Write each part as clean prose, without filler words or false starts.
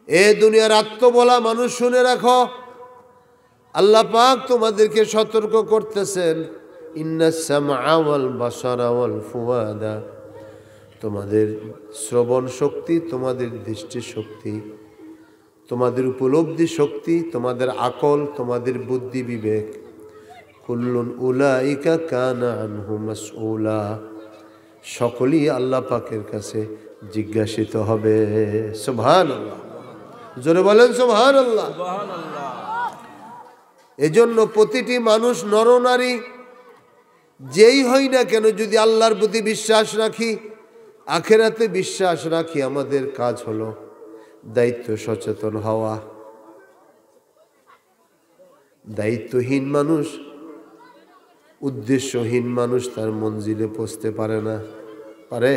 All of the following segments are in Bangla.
এ দুনিয়ার আত্মবলা মানুষ শুনে রাখো, আল্লাহ পাক তোমাদেরকে সতর্ক করতেছেন, ইন্নাস সামআ ওয়াল বাসারা ওয়াল ফুয়াদা, তোমাদের শ্রবণ শক্তি, তোমাদের দৃষ্টি শক্তি, তোমাদের উপলব্ধি শক্তি, তোমাদের আকল, তোমাদের বুদ্ধি বিবেক, কুল্লুন উলাইকা কানা আনহু মাসউলা, সকলেই আল্লাহ পাকের কাছে জিজ্ঞাসিত হবে। সুবহানাল্লাহ, জোরে বলেন সুবহানাল্লাহ। এজন্য প্রতিটি মানুষ, নরনারী যেই হই না কেন, যদি আল্লাহর প্রতি বিশ্বাস রাখি, আখিরাতে বিশ্বাস রাখি, আমাদের কাজ হলো দায়িত্ব সচেতন হওয়া। দায়িত্বহীন মানুষ, উদ্দেশ্যহীন মানুষ তার মঞ্জিলে পৌঁছতে পারে না। পারে?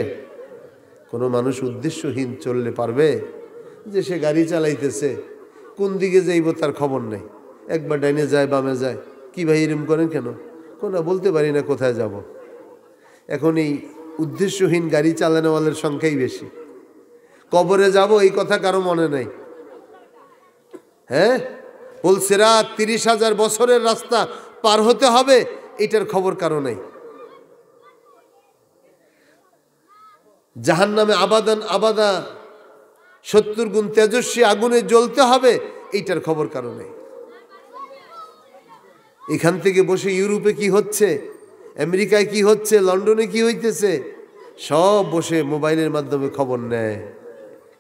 কোনো মানুষ উদ্দেশ্যহীন চললে পারবে? যে সে গাড়ি চালাইতেছে, কোন দিকে যাইব তার খবর নেই, একবার ডাইনে যায় বামে যায়, কি ভাই এরম করেন কেন? কোনো বলতে পারি না কোথায় যাব। এখন এই উদ্দেশ্যহীন গাড়ি চালানোওয়ালের সংখ্যাই বেশি। কবরে যাব এই কথা কারো মনে নাই। হ্যাঁ, পুলসিরাত 30,000 বছরের রাস্তা পার হতে হবে, এটার খবর কারো নাই। জাহান্নামে আবাদান আবাদা 70 গুণ তেজস্বী আগুনে জ্বলতে হবে, এইটার খবর কারো নেই। এখান থেকে বসে ইউরোপে কি হচ্ছে, আমেরিকায় কি হচ্ছে, লন্ডনে কি হইতেছে, সব বসে মোবাইলের মাধ্যমে খবর নেয়।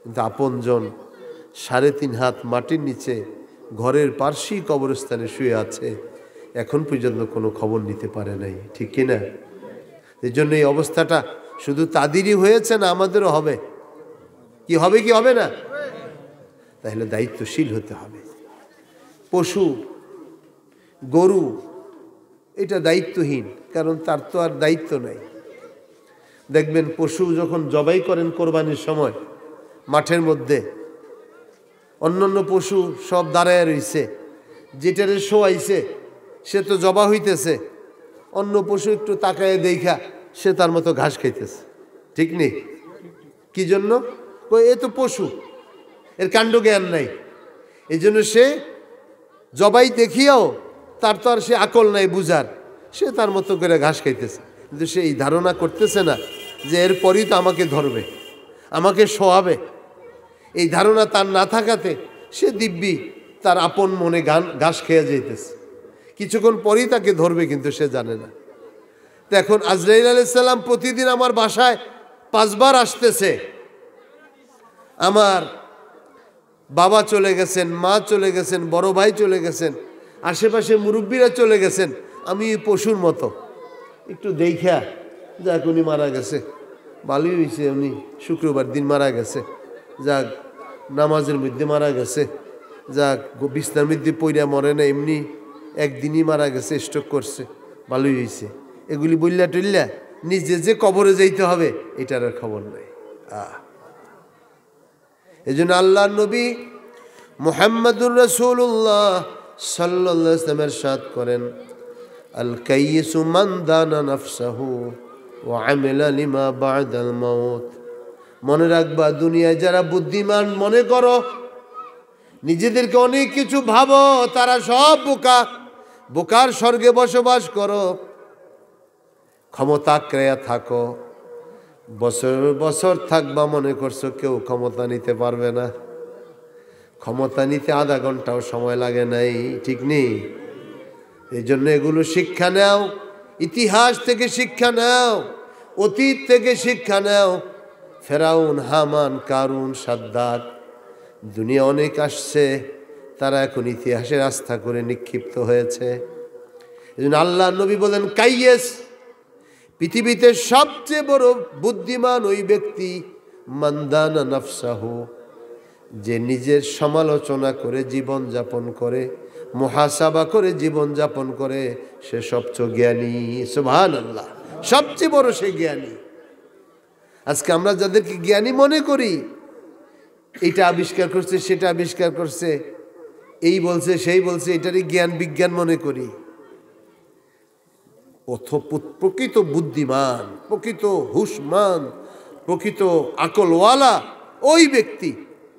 কিন্তু আপনজন 3.5 হাত মাটির নিচে ঘরের পার্শ্বী কবরস্থানে শুয়ে আছে, এখন পর্যন্ত কোনো খবর নিতে পারে নাই। ঠিক কিনা? এই জন্য এই অবস্থাটা শুধু তাদেরই হয়েছে না, আমাদেরও হবে। কি হবে কি হবে না? তাহলে দায়িত্বশীল হতে হবে। পশু, গরু, এটা দায়িত্বহীন, কারণ তার তো আর দায়িত্ব নাই। দেখবেন পশু যখন জবাই করেন কোরবানির সময়, মাঠের মধ্যে অন্যান্য পশু সব দাঁড়ায় রইছে, যেটারে শোয়াইছে সে তো জবা হইতেছে, অন্য পশু একটু তাকায় দেখা সে তার মতো ঘাস খাইতেছে। ঠিক নেই? কি জন্য? এ তো পশু, এর কাণ্ড জ্ঞান নাই, এই জন্য সে জবাই দেখিয়াও তার তো আর সে আকল নাই বুঝার, সে তার মতো করে ঘাস খাইতেছে। কিন্তু সে এই ধারণা করতেছে না যে এরপরই তো আমাকে ধরবে, আমাকে শোয়াবে। এই ধারণা তার না থাকাতে সে দিব্যি তার আপন মনে ঘাস খেয়ে যাইতেছে, কিছুক্ষণ পরেই তাকে ধরবে, কিন্তু সে জানে না। তো এখন আজরাইল আলাইহিস সালাম প্রতিদিন আমার বাসায় 5 বার আসতেছে। আমার বাবা চলে গেছেন, মা চলে গেছেন, বড় ভাই চলে গেছেন, আশেপাশে মুরব্বীরা চলে গেছেন, আমি পশুর মতো একটু দেখা, যাক উনি মারা গেছে, ভালোই হয়েছে, উনি শুক্রবার দিন মারা গেছে, যাক নামাজের মধ্যে মারা গেছে, যাক বিছনার মধ্যে পইরা মরে না, এমনি একদিনই মারা গেছে, স্ট্রোক করছে, ভালোই হয়েছে, এগুলি বললা টইল্লা নিজে যে কবরে যাইতে হবে এটার আর খবর নাই। এই জন্য আল্লাহর নবী মুহাম্মাদুর রাসূলুল্লাহ সাল্লাল্লাহু আলাইহি ওয়াসাল্লাম ইরশাদ করেন, আল কাইয়িসু মান দানা নাফসাহু ওয়া আমিলা লিমা বা'দাল মাউত। মনে রাখবা, দুনিয়ায় যারা বুদ্ধিমান মনে করো, নিজেদেরকে অনেক কিছু ভাবো, তারা সব বোকা। বোকার স্বর্গে বসবাস করো। ক্ষমতা ক্রেয়া থাকো, বছর বছর থাকবা, মনে করছো কেউ ক্ষমতা নিতে পারবে না। ক্ষমতা নিতে আধা ঘন্টাও সময় লাগে নাই। ঠিক নেই? এই জন্য এগুলো শিক্ষা নাও, ইতিহাস থেকে শিক্ষা নাও, অতীত থেকে শিক্ষা নাও। ফেরাউন, হামান, কারুন, সাদ্দাত, দুনিয়া অনেক আসছে, তারা এখন ইতিহাসের আস্থা করে নিক্ষিপ্ত হয়েছে। এই জন্য আল্লাহ নবী বলেন, কাইয়েস, পৃথিবীতে সবচেয়ে বড় বুদ্ধিমান ওই ব্যক্তি, মানদানা নাফসাহু, যে নিজের সমালোচনা করে জীবন যাপন করে, মুহাসাবা করে জীবন যাপন করে, সে সবচেয়ে জ্ঞানী। সুবহানাল্লাহ, সবচেয়ে বড় সে জ্ঞানী। আজকে আমরা যাদেরকে জ্ঞানী মনে করি, এটা আবিষ্কার করছে, সেটা আবিষ্কার করছে, এই বলছে সেই বলছে, এটারই জ্ঞান বিজ্ঞান মনে করি। প্রকৃত বুদ্ধিমান, প্রকৃত হুশমান, প্রকৃত আকলওয়ালা ওই ব্যক্তি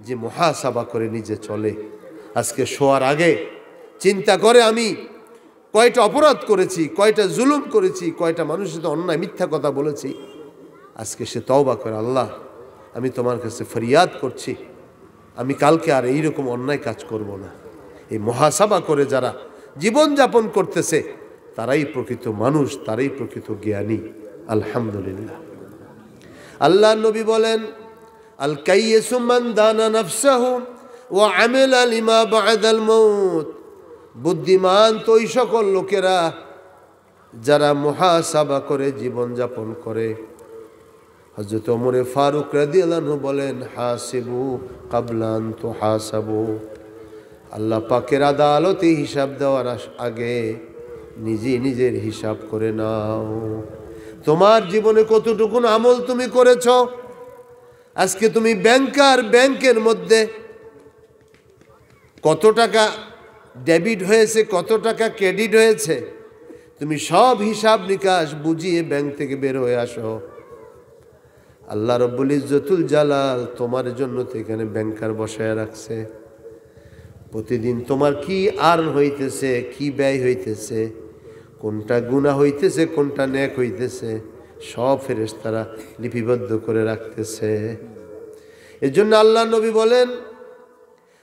যে মুহাসাবা করে নিজে চলে। আজকে শোয়ার আগে চিন্তা করে আমি কয়টা অপরাধ করেছি, কয়টা জুলুম করেছি, কয়টা মানুষের সাথে অন্যায় মিথ্যা কথা বলেছি। আজকে সে তওবা করে, আল্লাহ আমি তোমার কাছে ফরিয়াদ করছি, আমি কালকে আর এইরকম অন্যায় কাজ করব না। এই মুহাসাবা করে যারা জীবনযাপন করতেছে তারাই প্রকৃত মানুষ, তারাই প্রকৃত জ্ঞানী। আলহামদুলিল্লাহ। আল্লাহ নবী বলেন, আল কাইয়্যিসু মান দানা নাফসাহু ওয়া আমিলা লিমা বা'দাল মাউত। বুদ্ধিমান তো ওই সকল লোকেরা যারা মুহাসাবা করে জীবনযাপন করে। হযরত ওমর ফারুক রাদিয়াল্লাহু আনহু বলেন, হাসিবু ক্বাবলা আন তুহাসাবু। আল্লাহ পাকের আদালতে হিসাব দেওয়ার আগে নিজে নিজের হিসাব করে নাও। তোমার জীবনে কতটুকু আমল তুমি করেছ? আজকে তুমি ব্যাংকার, ব্যাংকের মধ্যে কত টাকা ডেবিট হয়েছে, কত টাকা ক্রেডিট হয়েছে, তুমি সব হিসাব নিকাশ বুঝিয়ে ব্যাংক থেকে বের হয়ে আসো। আল্লাহ রব্বুল ইজ্জতুল জালাল তোমার জন্য তো এখানে ব্যাংকার বসায় রাখছে। প্রতিদিন তোমার কি আর্ন হইতেছে, কি ব্যয় হইতেছে, কোনটা গুনাহ হইতেছে, কোনটা নেক হইতেছে, সব ফেরেশতারা লিপিবদ্ধ করে রাখতেছে। এর জন্য আল্লাহ নবী বলেন,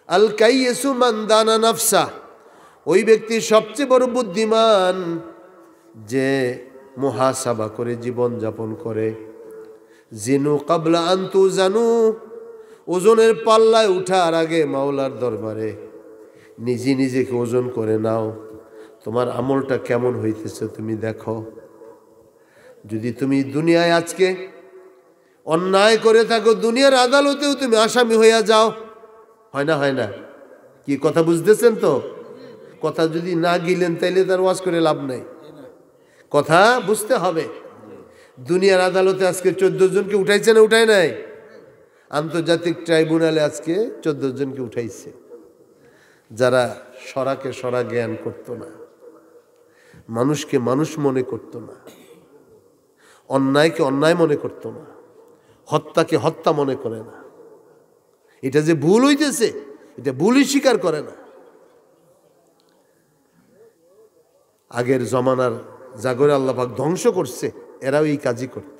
আল কাইয়্যিসু মান দানা নাফসা। ওই ব্যক্তি সবচেয়ে বড় বুদ্ধিমান যে মুহাসাবা করে জীবন যাপন করে। জিনু ক্বাবলা আন তুজানু। ওজনের পাল্লায় উঠার আগে মাওলার দরবারে নিজে নিজেকে ওজন করে নাও। তোমার আমলটা কেমন হইতেছে তুমি দেখো। যদি তুমি দুনিয়ায় আজকে অন্যায় করে থাকো, দুনিয়ার আদালতেও তুমি আসামি হইয়া যাও। হয় না? হয় না? কি কথা বুঝতেছেন তো? কথা যদি না গিলেন তাইলে তার ওয়াজ করে লাভ নাই। কথা বুঝতে হবে। দুনিয়ার আদালতে আজকে 14 জনকে উঠাইছে না উঠায় নাই? আন্তর্জাতিক ট্রাইব্যুনালে আজকে 14 জনকে উঠাইছে, যারা সরাকে সরা জ্ঞান করতো না, মানুষকে মানুষ মনে করতো না, অন্যায়কে অন্যায় মনে করতো না, হত্যাকে হত্যা মনে করে না। এটা যে ভুল হইতেছে এটা ভুলই স্বীকার করে না। আগের জমানার জাগরে আল্লাহ পাক ধ্বংস করছে, এরাও এই কাজই করত।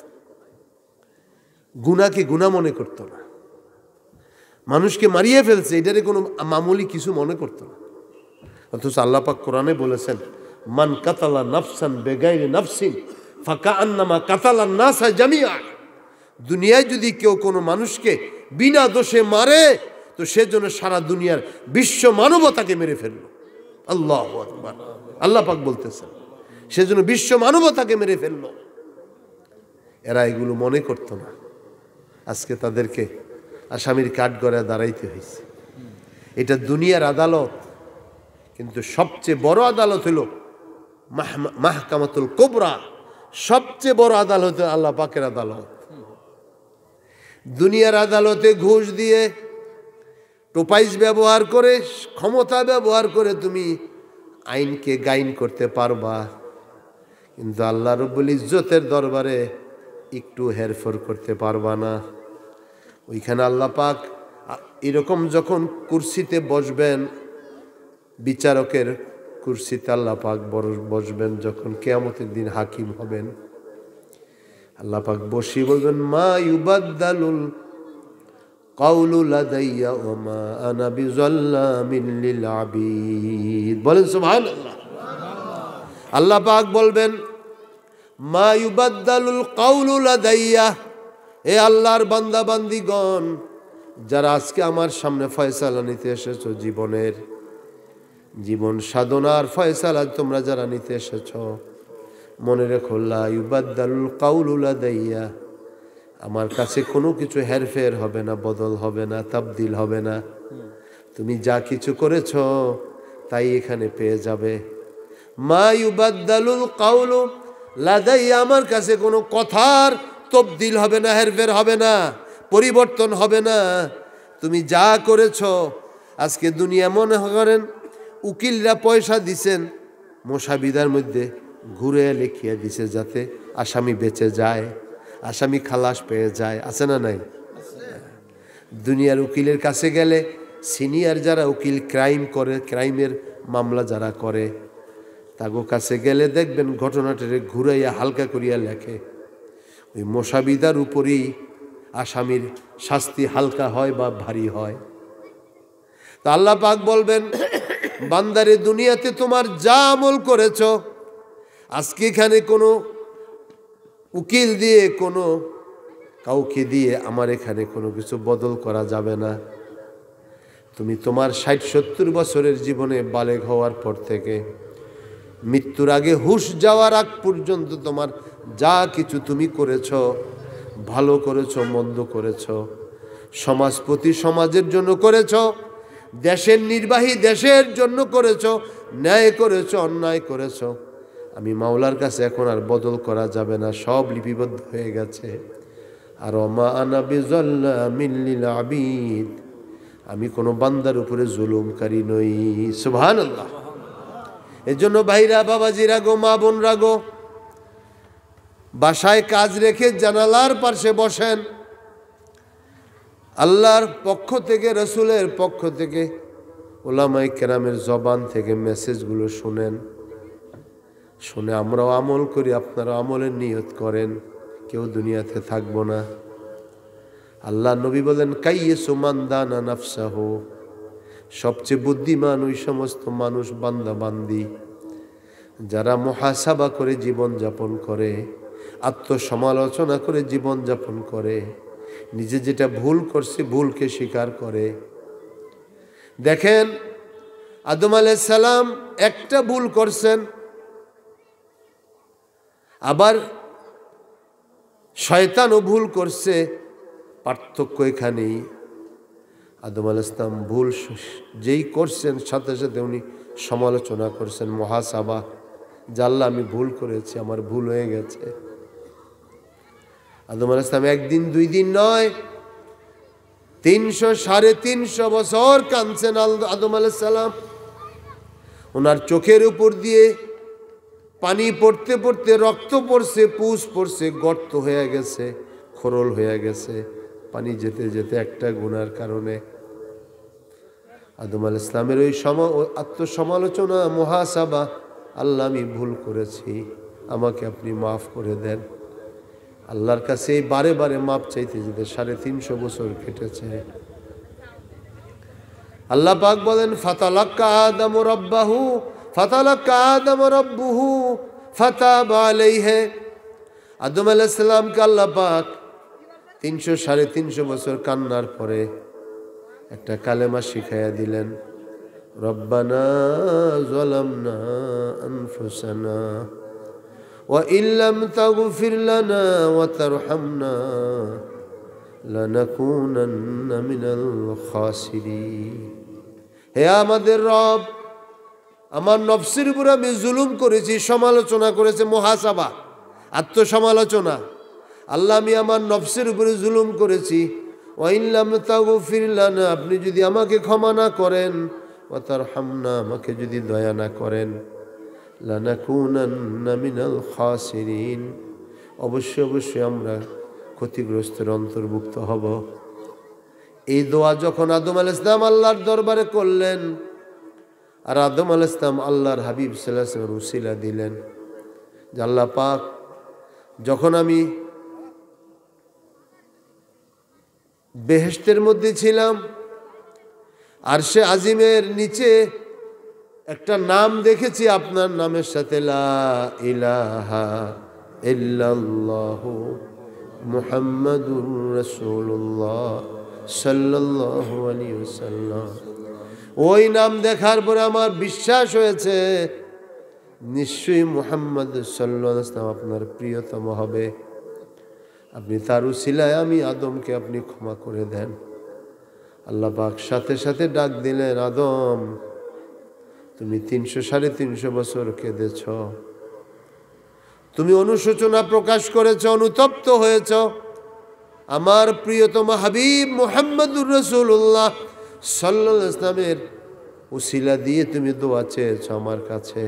গুনাহকে গুনাহ মনে করতো না, মানুষকে মারিয়ে ফেলছে এটারে কোনো মামুলি কিছু মনে করতো না। অথচ আল্লাহ পাক কোরআনে বলেছেন, মান কাতালা নাফসান বেগাইরি নাফসিন ফাকাআন্নামা কাতালান নাসা জামিআ। দুনিয়ায় যদি কেউ কোনো মানুষকে বিনা দোষে মারে তো সেজন্য সারা দুনিয়ার বিশ্ব মানবতাকে মেরে ফেলল। আল্লাহু আকবার। আল্লাহ পাক বলতেছেন সেজন্য বিশ্ব মানবতাকে মেরে ফেলল। এরা এগুলো মনে করতো না, আজকে তাদেরকে আসামির কাঠগড়ায় দাঁড়াইতে হয়েছে। এটা দুনিয়ার আদালত, কিন্তু সবচেয়ে বড় আদালত হলো মাহকামাতুল কুবরা। সবচেয়ে বড় আদালত আল্লাহ পাকের আদালত। দুনিয়ার আদালতে ঘুষ দিয়ে, টোপাইজ ব্যবহার করে, ক্ষমতা ব্যবহার করে তুমি আইনকে গাইন করতে পারবা, কিন্তু আল্লাহ রব্বুল ইজ্জতের দরবারে একটু হেরফের করতে পারবা না। ওইখানে আল্লাহ পাক এরকম যখন কুরসিতে বসবেন, বিচারকের কুরসিতে আল্লাহ পাক বসবেন, যখন কিয়ামতের দিন হাকিম হবেন, আল্লাহ পাক বসে বলবেন, মা ইউবাদদালুল কাউলু লাদাইয়া ওয়া মা আনা বিযাল্লামিন লিল আবিদ। বলেন সুবহানাল্লাহ। আল্লাহ পাক বলবেন, মা ইউবাদদালুল কাউলু লাদাইয়া। এ আল্লাহর বান্দা বান্দিগণ, যারা আজকে আমার সামনে ফয়সালা নিতে এসেছো, জীবন সাধনার ফয়সালা তোমরা যারা নিতে এসেছো, মনে রেখো লা ইউবাদদালুল কাউলু লাদাইয়া। আমার কাছে কোনো কিছু হেরফের হবে না, বদল হবে না, তাবদিল হবে না। তুমি যা কিছু করেছো তাই এখানে পেয়ে যাবে। মা ইউবাদদালুল কাউলু লাদাইয়া, আমার কাছে কোনো কথার তবদিল হবে না, হেরফের হবে না, পরিবর্তন হবে না। তুমি যা করেছো আজকে দুনিয়া মনে করেন উকিলরা পয়সা দিছেন মোসাবিদার মধ্যে ঘুরে লিখিয়ে দিছে যাতে আসামি বেঁচে যায়, আসামি খালাস পেয়ে যায়, আছে না নাই? দুনিয়ার উকিলের কাছে গেলে সিনিয়র যারা উকিল ক্রাইমের মামলা যারা করে তাগো কাছে গেলে দেখবেন ঘটনাটারে ঘুরাইয়া হালকা করিয়া লেখে। ওই মোসাবিদার উপরই আসামির শাস্তি হালকা হয় বা ভারী হয়। তা আল্লাহ পাক বলবেন, বান্দারে দুনিয়াতে তোমার যা আমল করেছ, আজকে এখানে কোনো উকিল দিয়ে কোনো কাউকে দিয়ে আমার এখানে কোনো কিছু বদল করা যাবে না। তুমি তোমার 60-70 বছরের জীবনে বালেগ হওয়ার পর থেকে মৃত্যুর আগে হুঁশ যাওয়ার আগ পর্যন্ত তোমার যা কিছু তুমি করেছ, ভালো করেছ মন্দ করেছ, সমাজপতি সমাজের জন্য করেছ, দেশের নির্বাহী দেশের জন্য করেছ, ন্যায় করেছ অন্যায় করেছ, আমি মাওলার কাছে এখন আর বদল করা যাবে না, সব লিপিবদ্ধ হয়ে গেছে। আর ওমা আনা বিযাল্লামিন লিল আবিদ, আমি কোনো বান্দার উপরে জুলুমকারী নই। সুবহানাল্লাহ। এজন্য ভাইরা, বাবাজিরা গো, মা বোনরা গো, বাসায় কাজ রেখে জানালার পাশে বসেন, আল্লাহর পক্ষ থেকে, রসুলের পক্ষ থেকে, ওলামায়ে কেরামের জবান থেকে মেসেজগুলো শুনেন, শুনে আমরাও আমল করি, আপনারা আমলের নিয়ত করেন, কেউ দুনিয়াতে থাকবো না। আল্লাহ নবী বলেন, কাইয়্যিসু মান দানা নাফসাহু, সবচেয়ে বুদ্ধিমান ওই সমস্ত মানুষ, বান্দা বান্দি যারা মুহাসাবা করে জীবন যাপন করে, আত্মসমালোচনা করে জীবন যাপন করে, নিজে যেটা ভুল করছে ভুলকে স্বীকার করে। দেখেন, আদম আলাইহিস সালাম একটা ভুল করছেন, আবার শয়তানও ভুল করছে, পার্থক্য এখানেই। আদম আলাইহিস সালাম ভুল যেই করছেন সাথে সাথে উনি সমালোচনা করছেন, মুহাসাবা, যে আল্লাহ আমি ভুল করেছি, আমার ভুল হয়ে গেছে। আদম আলাইহিস সালাম একদিন দুই দিন নয়, 300-350 বছর কাঁদছেন আদম আলাইহিস সালাম। ওনার চোখের উপর দিয়ে পানি পড়তে পড়তে রক্ত পড়ছে, পুষ পড়ছে, গর্ত হয়ে গেছে, খরল হয়ে গেছে, পানি যেতে যেতে একটা গুনার কারণে। আদম আলাইহিস সালামের ওই আত্মসমালোচনা, মুহাসাবা, আল্লাহ আমি ভুল করেছি, আমাকে আপনি মাফ করে দেন। আল্লাহর কাছে বারে বারে মাপ চাইতে যেতে 350 বছর কেটেছে। আল্লাহ পাক বলেন, ফাতালাক্কা আদম রাব্বাহু ফাতালাক্কা আদম রাব্বুহু ফাতাবা আলাইহি। আদম আলাইহিস সালামকে আল্লাহ পাক 350 বছর কান্নার পরে একটা কালেমা শিখাইয়া দিলেন, রব্বানা যালামনা আনফুসানা ওয়া ইল্লাম তাগফির লানা ওয়া তারহামনা লানাকুনান্না মিনাল খাসিরিন। হে আমাদের রব, আমার নফসের উপর আমি জুলুম করেছি, সমালোচনা করেছে, মুহাসাবা, আত্মসমালোচনা। আল্লাহ, আমি আমার নফসের উপরে জুলুম করেছি। ওয়া ইল্লাম তাগফির লানা, আপনি যদি আমাকে ক্ষমা না করেন, ওয়া তারহামনা, আমাকে যদি দয়া না করেন, লানাকুনান্না মিনাল খাসিরিন, অবশ্যই অবশ্যই আমরা ক্ষতিগ্রস্তের অন্তর্ভুক্ত হব। এই দোয়া যখন আদম আলাইহিস সালাম আল্লাহর দরবারে করলেন, আর আদম আলাইহিস সালাম আল্লাহর হাবিব সাল্লাল্লাহু আলাইহি ওয়াসাল্লাম উসিলা দিলেন যে আল্লাহ পাক, যখন আমি বেহেশতের মধ্যে ছিলাম, আরশে আজিমের নিচে একটা নাম দেখেছি আপনার নামের সাথে, লা ইলাহা ইল্লাল্লাহু মুহাম্মাদুর রাসূলুল্লাহ সাল্লাল্লাহু আলাইহি ওয়াসাল্লাম। ওই নাম দেখার পরে আমার বিশ্বাস হয়েছে নিশ্চয়ই মুহাম্মদ সাল্লাল্লাহু আলাইহি ওয়াসাল্লাম আপনার প্রিয়তম হবে। আপনি তার উসিলায় আমি আদমকে আপনি ক্ষমা করে দেন। আল্লাহ পাক সাথে সাথে ডাক দিলেন, আদম, তুমি 300-350 বছর কেঁদেছ, তুমি অনুশোচনা প্রকাশ করেছ, অনুতপ্ত হয়েছ, আমার প্রিয়তম হাবিব মুহাম্মদুর রাসূলুল্লাহ সাল্লাল্লাহু আলাইহি ওয়াসাল্লামের উসিলা দিয়ে তুমি দোয়া চেয়েছ আমার কাছে।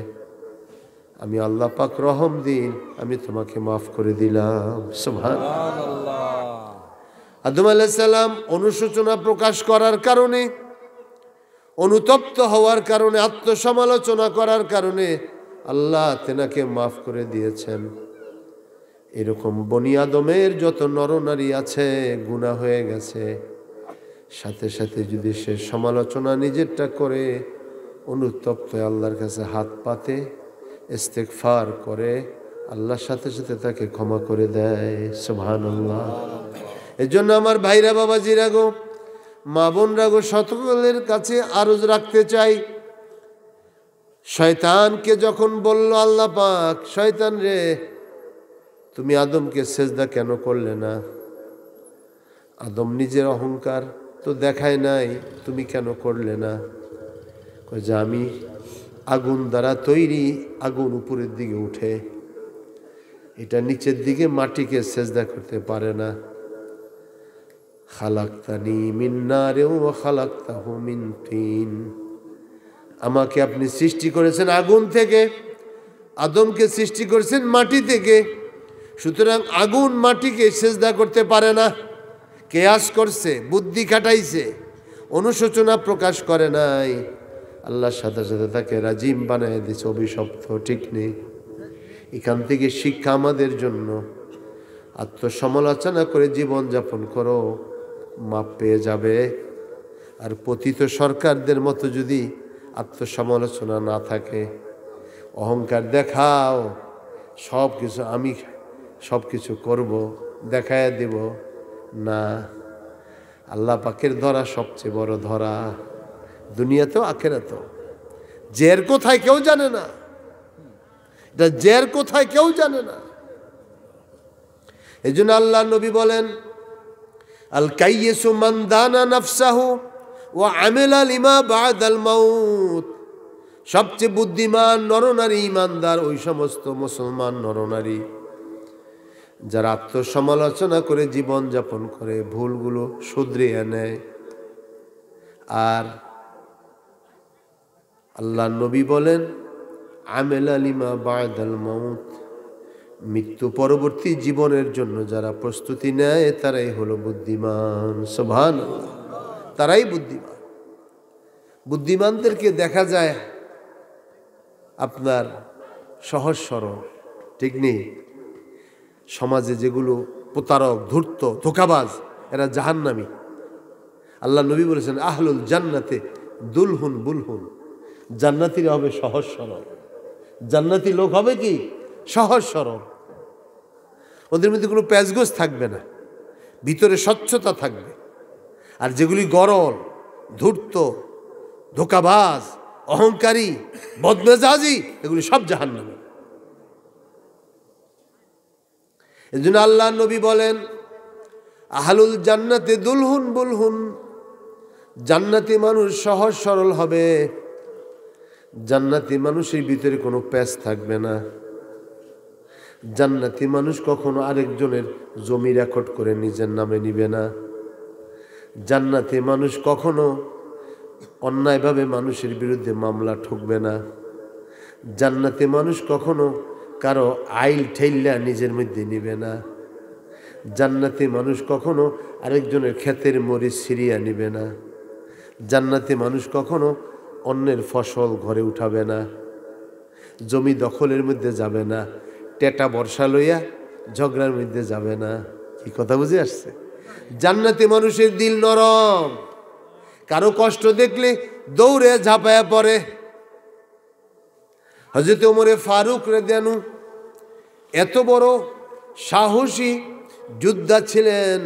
আমি আল্লাহ পাক রহম দিন, আমি তোমাকে মাফ করে দিলাম। সুবহানাল্লাহ। আদম আলাইহিস সালাম অনুশোচনা প্রকাশ করার কারণে, অনুতপ্ত হওয়ার কারণে, আত্মসমালোচনা করার কারণে আল্লাহ তেনাকে মাফ করে দিয়েছেন। এরকম বনি আদমের যত নরনারী আছে গুনাহ হয়ে গেছে, সাথে সাথে যদি সে সমালোচনা নিজেরটা করে অনুতপ্ত আল্লাহর কাছে হাত পাতে ইস্তেগফার করে, আল্লাহর সাথে সাথে তাকে ক্ষমা করে দেয়। সুবহানাল্লাহ। এজন্য আমার ভাইরা বাবাজিরা গো, মা বোনরা গো, সকলের কাছে আরজ রাখতে চাই, শয়তানকে যখন বলল আল্লাহ পাক, শয়তান রে তুমি আদমকে সেজদা কেন করলে না? আদম নিজের অহংকার তো দেখায় নাই, তুমি কেন করলে না? কয় যে আমি আগুন দ্বারা তৈরি, আগুন উপরের দিকে উঠে, এটা নিচের দিকে মাটিকে সেজদা করতে পারে না। খালাকতানি মিন নারিন ওয়া খালাকতাহু মিন তিন, আমাকে আপনি সৃষ্টি করেছেন আগুন থেকে, আদমকে সৃষ্টি করেছেন মাটি থেকে, সুতরাং আগুন মাটিকে সেজদা করতে পারে না। কেয়াস করছে, বুদ্ধি খাটাইছে, অনুশোচনা প্রকাশ করে নাই, আল্লাহর সাথে সাথে তাকে রাজিম বানায় দিছে, অভিশপ্ত। ঠিক নেই? এখান থেকে শিক্ষা আমাদের জন্য, আত্মসমালোচনা করে জীবন যাপন করো, মাপ পেয়ে যাবে। আর পতিত সরকারদের মতো যদি আত্মসমালোচনা না থাকে, অহংকার দেখাও, সব কিছু আমি সব কিছু করব, দেখায় দেব না। আল্লাহ পাকের ধরা সবচেয়ে বড় ধরা, দুনিয়াতেও আখিরাতেও। জের কোথায় কেউ জানে না, এটা জের কোথায় কেউ জানে না। এই জন্য আল্লাহ নবী বলেন, আল কাইয়িসু মান দানা নাফসাহু ওয়া আমিলা লিমা বাদাল মাউত। সবচেয়ে বুদ্ধিমান নরনারী, ইমানদার ওই সমস্ত মুসলমান নরনারী যারা আত্মসমালোচনা করে জীবন যাপন করে, ভুলগুলো শুধরিয়ে নেয়। আর আল্লাহ নবী বলেন, আমিলা লিমা বাদাল মাউত, মৃত্যু পরবর্তী জীবনের জন্য যারা প্রস্তুতি নেয় তারাই হলো বুদ্ধিমান। সুবহানাল্লাহ, তারাই বুদ্ধিমান। বুদ্ধিমানদেরকে দেখা যায় আপনার সহজ সরল। ঠিক নেই? সমাজে যেগুলো প্রতারক, ধূর্ত, ধোঁকাবাজ, এরা জাহান্নামী। আল্লাহ নবী বলেছেন, আহলুল জান্নাতে দুলহুন বুলহুন, জান্নাতীরা হবে সহজ সরল। জান্নাতি লোক হবে কি? সহজ সরল। ওদের মধ্যে কোনো প্যাচগোছ থাকবে না, ভিতরে স্বচ্ছতা থাকবে। আর যেগুলি গরল, ধূর্ত, ধোঁকাবাজ, অহংকারী, বদমেজাজি, এগুলি সব জাহান্নামী। এই জন্য আল্লাহ নবী বলেন, আহলুল জান্নাতে দুলহুন বুলহুন, জান্নাতি মানুষ সহজ সরল হবে। জান্নাতি মানুষের ভিতরে কোনো প্যাচ থাকবে না। জান্নাতি মানুষ কখনো আরেকজনের জমি রেকর্ড করে নিজের নামে নিবে না। জান্নাতি মানুষ কখনো অন্যায়ভাবে মানুষের বিরুদ্ধে মামলা ঠুকবে না। জান্নাতি মানুষ কখনো কারো আইল ঠেল্লা নিজের মধ্যে নিবে না। জান্নাতি মানুষ কখনো আরেকজনের ক্ষেতের মরিচ ছিঁড়িয়া নিবে না। জান্নাতি মানুষ কখনো অন্যের ফসল ঘরে উঠাবে না। জমি দখলের মধ্যে যাবে না। টেটা বর্ষা লইয়া ঝগড়ার মধ্যে যাবে না। কি কথা বুঝে আসছে? জান্নাতি মানুষের দিল নরম, কারো কষ্ট দেখলে দৌড়ে ঝাঁপায়া পড়ে। হযরত ওমরে ফারুক রাদিয়াল্লাহু আনহু এত বড় সাহসী যোদ্ধা ছিলেন,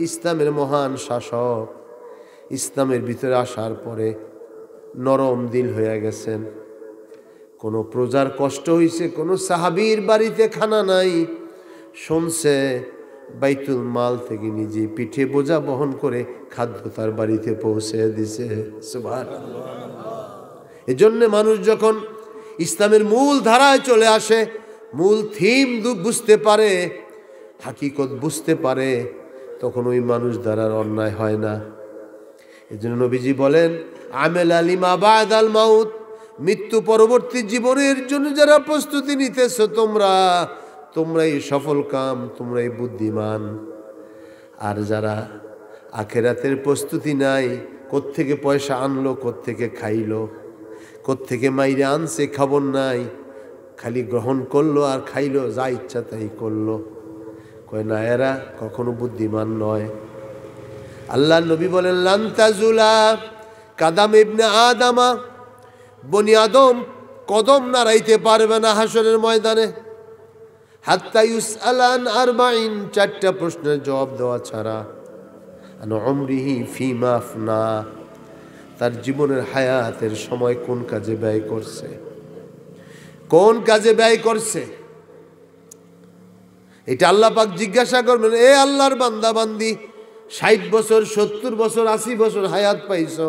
ইসলামের মহান শাসক। ইসলামের ভিতরে আসার পরে নরম দিল হয়ে গেছেন। কোনো প্রজার কষ্ট হইছে, কোনো সাহাবীর বাড়িতে খানা নাই, শুনছে, বাইতুল মাল থেকে নিজে পিঠে বোঝা বহন করে খাদ্য তার বাড়িতে পৌঁছে দিছে। সুবহানাল্লাহ। এজন্য মানুষ যখন ইসলামের মূল ধারায় চলে আসে, মূল থিম বুঝতে পারে, হাকিকত বুঝতে পারে, তখন ওই মানুষ দ্বারা অন্যায় হয় না। এজন্য নবীজি বলেন, আমেলা লিমা বাদাল মাউত, মৃত্যু পরবর্তী জীবনের জন্য যারা প্রস্তুতি নিতেছো তোমরাই সফল কাম, তোমরাই বুদ্ধিমান। আর যারা আখেরাতের প্রস্তুতি নাই। কোত্থেকে পয়সা আনলো, কোত্থেকে খাইলো, কোত্থেকে মাইরে আনছে, খবর নাই। খালি গ্রহণ করলো আর খাইলো, যা ইচ্ছা তাই করলো। কয় না, এরা কখনো বুদ্ধিমান নয়। আল্লাহ নবী বলেন, লান তাজুলা কাদাম ইবনে আদামা, বনি আদম কদম নাড়াইতে পারবে না হাসরের ময়দানে, হাত্তা ইউসআলান আরবাইন, 4টা প্রশ্নের জবাব দেওয়া ছাড়া। আন উমরিহি ফিমা আফনা, তার জীবনের হায়াতের সময় কোন কাজে ব্যয় করছে, কোন কাজে ব্যয় করছে। এটা আল্লাহ পাক জিজ্ঞাসা করবেন, এ আল্লাহর বান্দা বান্দি, 60 বছর 70 বছর 80 বছর হায়াত পাইছো,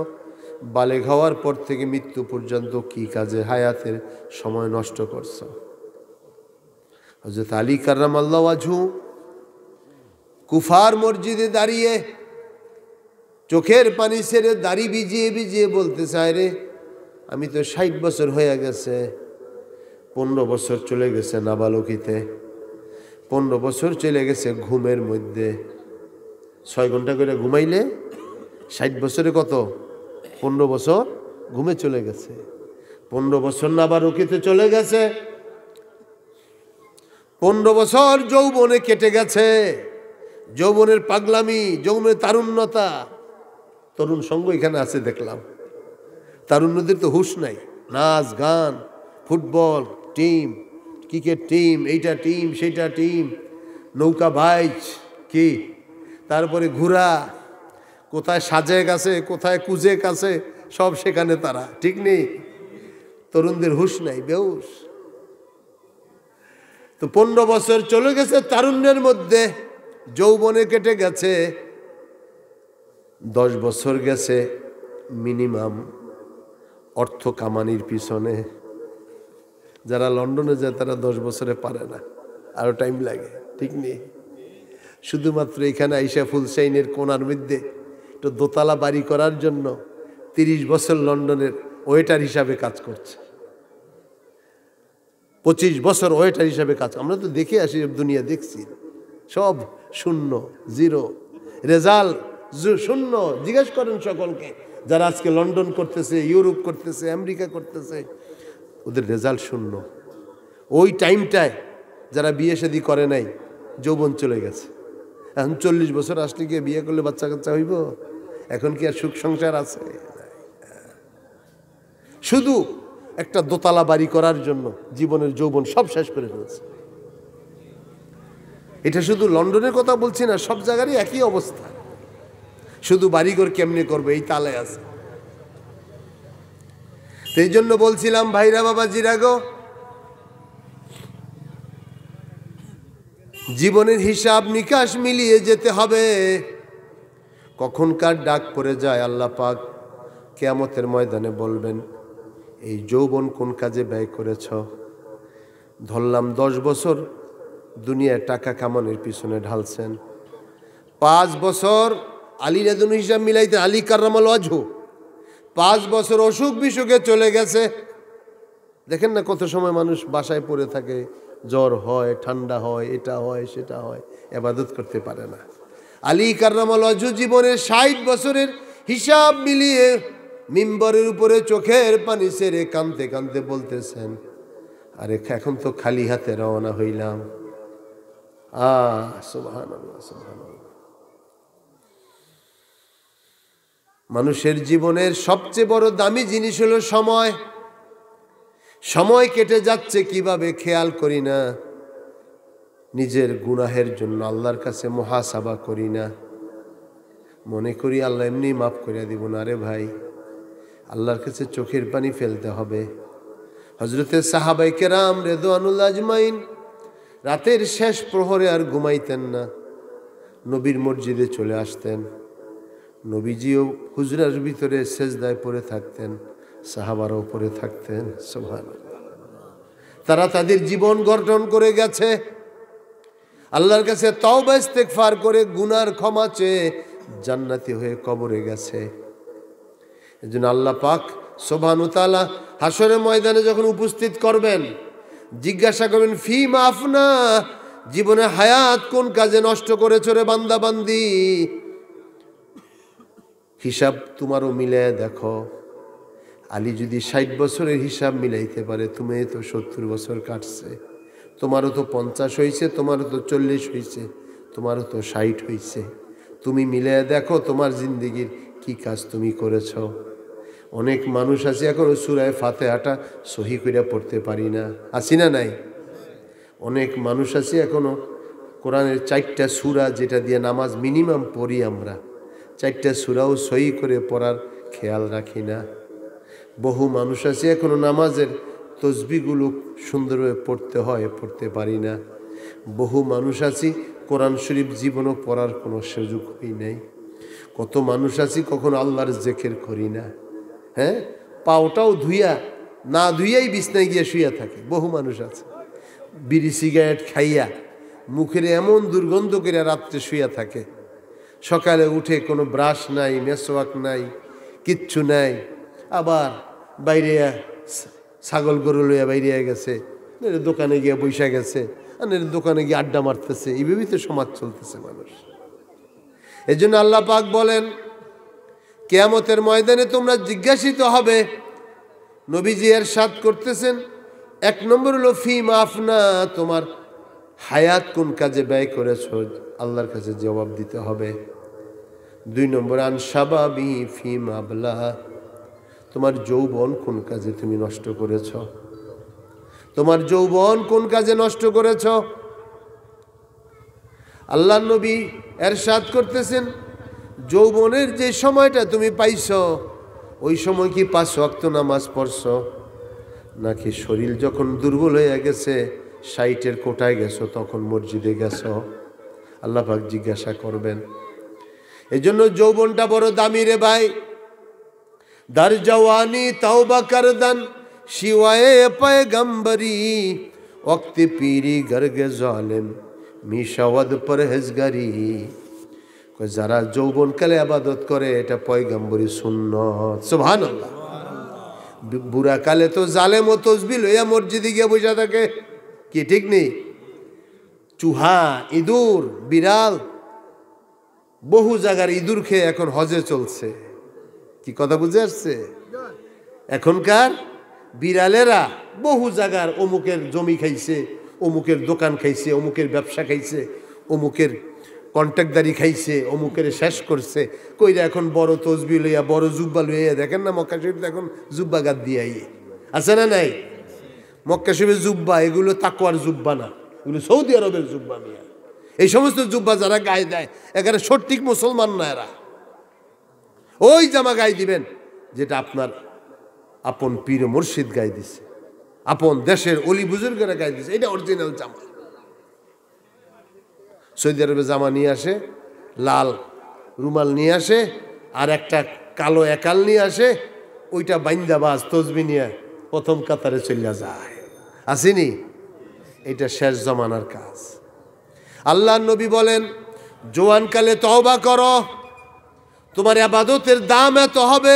বালেগ হওয়ার পর থেকে মৃত্যু পর্যন্ত কি কাজে হায়াতের সময় নষ্ট করছো। হযরত আলী কাররামাল্লাহু ওয়াজহু কুফার মসজিদে দাঁড়িয়ে চোখের পানি ছেড়ে দাড়ি ভিজিয়ে ভিজিয়ে বলতে চায়, রে আমি তো 60 বছর হয়ে গেছে, 15 বছর চলে গেছে নাবালকিতে, 15 বছর চলে গেছে ঘুমের মধ্যে। 6 ঘন্টা করে ঘুমাইলে 60 বছরে কত? 15 বছর ঘুমে চলে গেছে, 15 বছর নাবালকিতে চলে গেছে, 15 বছর যৌবনে কেটে গেছে। যৌবনের পাগলামি, যৌবনের তারুণ্যতা, তরুণ সঙ্গ এখানে আছে দেখলাম। তারুণ্যদের তো হুঁশ নাই, নাচ গান, ফুটবল টিম, ক্রিকেট টিম, এইটা টিম সেইটা টিম, নৌকা বাইচ কি, তারপরে ঘোরা, কোথায় সাজেক আছে, কোথায় কুজেক আছে, সব সেখানে তারা, ঠিক নেই। তরুণদের হুঁশ নাই, বেহুশ। তো 15 বছর চলে গেছে তারুণ্যের মধ্যে, যৌবনে কেটে গেছে, 10 বছর গেছে মিনিমাম অর্থ কামানির পিছনে। যারা লন্ডনে যায় তারা 10 বছরে পারে না, আরো টাইম লাগে, ঠিক নেই। শুধুমাত্র এখানে আইসা ফুলসাইনের কোনার মধ্যে একটু দোতলা বাড়ি করার জন্য 30 বছর লন্ডনের ওয়েটার হিসাবে কাজ করছে, 25 বছর ওয়েটার হিসাবে কাজ। আমরা তো দেখে আসি, দুনিয়া দেখছি, সব শূন্য, জিরো রেজাল্ট, শূন্য। জিজ্ঞেস করেন সকলকে যারা আজকে লন্ডন করতেছে, ইউরোপ করতেছে, আমেরিকা করতেছে, ওদের রেজাল্ট শূন্য। ওই টাইমটায় যারা বিয়ে শাদী করে নাই, যৌবন চলে গেছে। এখন 40 বছর আসলে গিয়ে বিয়ে করলে বাচ্চা কাচ্চা হইব? এখন কি আর সুখ সংসার আছে? শুধু একটা দোতলা বাড়ি করার জন্য জীবনের যৌবন সব শেষ করে ফেলছে। এটা শুধু লন্ডনের কথা বলছি না, সব জায়গারই একই অবস্থা। শুধু বাড়িঘর কেমনে করবে এই তালে আছে। সেই জন্য বলছিলাম ভাইরা বাবা জিরাগো, জীবনের হিসাব নিকাশ মিলিয়ে যেতে হবে। কখনকার ডাক পড়ে যায়, আল্লাহ পাক কিয়ামতের ময়দানে বলবেন, এই যৌবন কোন কাজে ব্যয় করেছ? ধরলাম 10 বছর দুনিয়ায় টাকা কামানোর পিছনে ঢালছেন, 5 বছর আলী রাদুন হিসাব মিলাইতে আলী কাররামাল্লাহু ওয়াজহু 5 বছর অসুখ বিসুখে চলে গেছে। দেখেন না কত সময় মানুষ বাসায় পড়ে থাকে, জ্বর হয়, ঠান্ডা হয়, এটা হয় সেটা হয়, ইবাদত করতে পারে না। আলী কাররামাল্লাহু ওয়াজহু জীবনের 60 বছরের হিসাব মিলিয়ে মিম্বরের উপরে চোখের পানি ছেড়ে কাঁদতে কাঁদতে বলতেছেন, আরে এখন তো খালি হাতে রওনা হইলাম। সুবহানাল্লাহ, সুবহানাল্লাহ। মানুষের জীবনের সবচেয়ে বড় দামি জিনিস হলো সময়। সময় কেটে যাচ্ছে কিভাবে খেয়াল করি না। নিজের গুনাহের জন্য আল্লাহর কাছে মুহাসাবা করি না, মনে করি আল্লাহ এমনি মাফ করে দিব না। রে ভাই, আল্লাহর কাছে চোখের পানি ফেলতে হবে। হযরতে সাহাবায়ে কেরাম রিদওয়ানুল্লাহ আজমাইন রাতের শেষ প্রহরে আর ঘুমাইতেন না, নবীর মসজিদে চলে আসতেন। নবীজিও হুজরার ভিতরে সেজদায় পড়ে থাকতেন, সাহাবারাও পড়ে থাকতেন। সুবহানাল্লাহ। তারা তাদের জীবন গঠন করে গেছে, আল্লাহর কাছে তওবা ইস্তেগফার করে গুনার ক্ষমা চেয়ে জান্নাতি হয়ে কবরে গেছে। এজন্য আল্লাহ পাক সুবহানাহু ওয়া তাআলা হাশরের ময়দানে যখন উপস্থিত করবেন, জিজ্ঞাসা করবেন, ফিমা আফনা, জীবনে হায়াত কোন কাজে নষ্ট করেছো রে বান্দা বান্দি? হিসাব তোমারও মিলাইয়া দেখো। আলী যদি 60 বছরের হিসাব মিলাইতে পারে, তুমি তো 70 বছর কাটছে, তোমারও তো 50 হয়েছে, তোমারও তো 40 হয়েছে, তোমারও তো 60 হয়েছে। তুমি মিলাইয়া দেখো তোমার জিন্দেগির কি কাজ তুমি করেছ। অনেক মানুষ আছে এখনো সূরা ফাতিহাটা সহি করে পড়তে পারি না, আছি না নাই? অনেক মানুষ আছে এখনো কোরআনের 4টা সূরা যেটা দিয়ে নামাজ মিনিমাম পড়ি আমরা, 4টা সূরাও সহি করে পড়ার খেয়াল রাখি না। বহু মানুষ আছে এখনো নামাজের তসবিহগুলো সুন্দরভাবে পড়তে হয়, পড়তে পারি না। বহু মানুষ আছি কোরআন শরীফ জীবনও পড়ার কোনো সুযোগ হই নাই। কত মানুষ আছি কখনো আল্লাহর জিকির করি না। হ্যাঁ, পাওটাও ধুইয়া না ধুইয়াই বিছনায় গিয়ে শুয়ে থাকে। বহু মানুষ আছে বিড়ি সিগারেট খাইয়া মুখের এমন দুর্গন্ধ করে রাত্রে শুয়ে থাকে, সকালে উঠে কোনো ব্রাশ নাই, মেসওয়াক নাই, কিচ্ছু নাই। আবার বাইরে ছাগল গরু লইয়া বাইরে গেছে, দোকানে গিয়ে বৈশা গেছে, আর দোকানে গিয়ে আড্ডা মারতেছে। এইভাবেই তো সমাজ চলতেছে মানুষ। এই জন্য আল্লাহ পাক বলেন কিয়ামতের ময়দানে তোমরা জিজ্ঞাসিত হবে। নবীজি ইরশাদ করতেছেন, 1 নম্বর হলো ফি মাফনা, তোমার হায়াত কোন কাজে ব্যয় করেছো, আল্লাহর কাছে জবাব দিতে হবে। 2 নম্বর আন শাবাবি ফি মাবলা, তোমার যৌবন কোন কাজে তুমি নষ্ট করেছ, তোমার যৌবন কোন কাজে নষ্ট করেছ। আল্লাহ নবী ইরশাদ করতেছেন, যৌবনের যে সময়টা তুমি পাইছো ওই সময় কি 5 ওয়াক্ত নামাজ পড়ছো, নাকি শরীর যখন দুর্বল হয়ে গেছে 60-এর কোটায় গেছো তখন মসজিদে গেছো? আল্লাহ পাক জিজ্ঞাসা করবেন। এই জন্য যৌবনটা বড় দামি রে ভাই। দার জওয়ানি তওবা করদান শিওয়ায়ে পয়গম্বরি, ওয়াক্তে পীরি গরগে জালেম মিশাওয়াদ পরহেজগারি। যারা যৌবনকালে ইবাদত করে এটা পয়গম্বরি সুন্নত। সুবহানাল্লাহ। বুড়া কালে তো জালেম ও তসবিহ লইয়া মসজিদে গিয়ে বসে থাকে, কি ঠিক নেই? চুহা, ইঁদুর, বিড়াল, বহু জায়গার ইঁদুর খেয়ে এখন হজে চলছে। কি কথা বুঝে আসছে? এখনকার বিড়ালেরা বহু জায়গার অমুকের জমি খাইছে, অমুকের দোকান খাইছে, অমুকের ব্যবসা খাইছে, অমুকের কন্ট্রাক্টদারি খাইছে, অমুকের শেষ করছে। কইরা এখন বড় তসবিহ লইয়া বড় জুব্বা লইয়া, দেখেন না মক্কা শরীফ এখন জুব্বা গাদ দিয়ে আছে না নাই? মক্কা শরীফের জুব্বা এগুলো তাকওয়ার জুব্বা না, এগুলো সৌদি আরবের জুব্বা। মিয়া এই সমস্ত জুব্বা যারা গায়ে দেয় এখানে সঠিক মুসলমান না। এরা ওই জামা গায়ে দিবেন যেটা আপনার আপন পীর মুর্শিদ গায়ে দিছে, আপন দেশের অলি বুজুর্গেরা গায়ে দিছে, এটা অরিজিনাল জামা। সৌদি আরবে জামা নিয়ে আসে, লাল রুমাল নিয়ে আসে, আর একটা কালো একাল নিয়ে আসে, ওইটা বাইন্দাবাজ তসবি নিয়ে প্রথম কাতারে চলে যায়। আসেনি? এটা শেষ জমানার কাজ। আল্লাহর নবী বলেন, জোয়ানকালে তওবা করো, তোমার ইবাদতের দাম এত হবে